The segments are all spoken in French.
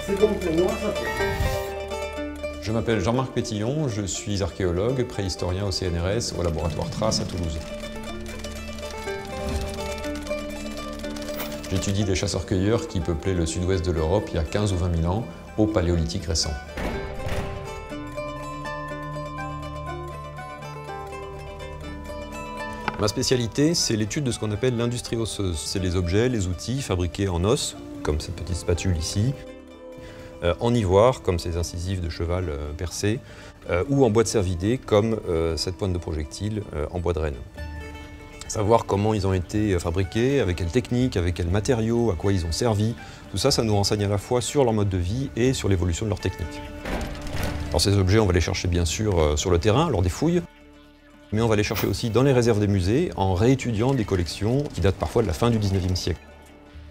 C'est bon pour moi, ça peut. Je m'appelle Jean-Marc Pétillon, je suis archéologue, préhistorien au CNRS, au laboratoire Trace à Toulouse. J'étudie les chasseurs-cueilleurs qui peuplaient le sud-ouest de l'Europe il y a 15 ou 20 000 ans, au Paléolithique récent. Ma spécialité, c'est l'étude de ce qu'on appelle l'industrie osseuse. C'est les objets, les outils fabriqués en os, comme cette petite spatule ici, en ivoire, comme ces incisives de cheval percées, ou en bois de cervidé, comme cette pointe de projectile en bois de renne. Savoir comment ils ont été fabriqués, avec quelle technique, avec quels matériaux, à quoi ils ont servi, tout ça, ça nous renseigne à la fois sur leur mode de vie et sur l'évolution de leur technique. Alors ces objets, on va les chercher bien sûr sur le terrain, lors des fouilles, mais on va les chercher aussi dans les réserves des musées, en réétudiant des collections qui datent parfois de la fin du 19e siècle.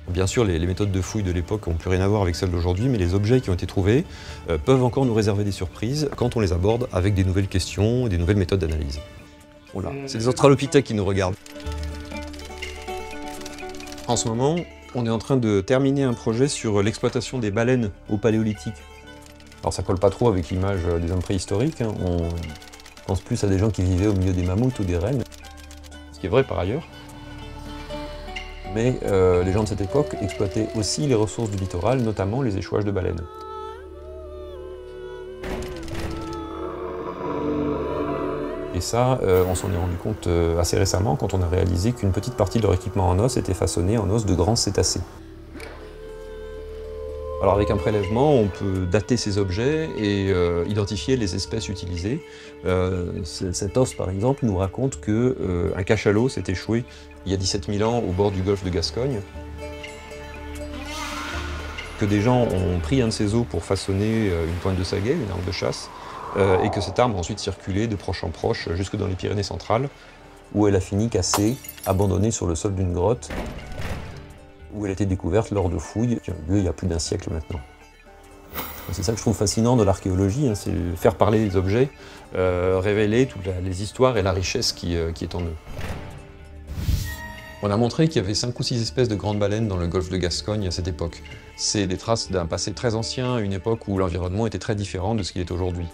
Bien sûr, les méthodes de fouilles de l'époque n'ont plus rien à voir avec celles d'aujourd'hui, mais les objets qui ont été trouvés peuvent encore nous réserver des surprises quand on les aborde avec des nouvelles questions et des nouvelles méthodes d'analyse. Voilà, c'est les australopithèques qui nous regardent. En ce moment, on est en train de terminer un projet sur l'exploitation des baleines au Paléolithique. Alors ça colle pas trop avec l'image des hommes préhistoriques, hein. On pense plus à des gens qui vivaient au milieu des mammouths ou des rennes, ce qui est vrai par ailleurs. Mais les gens de cette époque exploitaient aussi les ressources du littoral, notamment les échouages de baleines. Et ça, on s'en est rendu compte assez récemment quand on a réalisé qu'une petite partie de leur équipement en os était façonnée en os de grands cétacés. Alors avec un prélèvement, on peut dater ces objets et identifier les espèces utilisées. Cet os, par exemple, nous raconte qu'un cachalot s'est échoué il y a 17 000 ans au bord du golfe de Gascogne, que des gens ont pris un de ces os pour façonner une pointe de saguet, une arme de chasse, et que cette arme a ensuite circulé de proche en proche jusque dans les Pyrénées centrales, où elle a fini cassée, abandonnée sur le sol d'une grotte, où elle a été découverte lors de fouilles qui ont eu lieu il y a plus d'un siècle maintenant. C'est ça que je trouve fascinant de l'archéologie, hein, c'est faire parler les objets, révéler toutes les histoires et la richesse qui est en eux. On a montré qu'il y avait 5 ou 6 espèces de grandes baleines dans le golfe de Gascogne à cette époque. C'est des traces d'un passé très ancien, une époque où l'environnement était très différent de ce qu'il est aujourd'hui.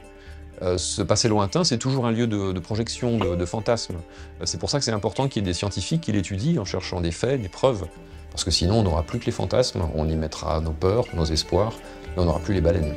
Ce passé lointain, c'est toujours un lieu de projection, de fantasmes. C'est pour ça que c'est important qu'il y ait des scientifiques qui l'étudient en cherchant des faits, des preuves. Parce que sinon, on n'aura plus que les fantasmes, on y mettra nos peurs, nos espoirs, et on n'aura plus les baleines.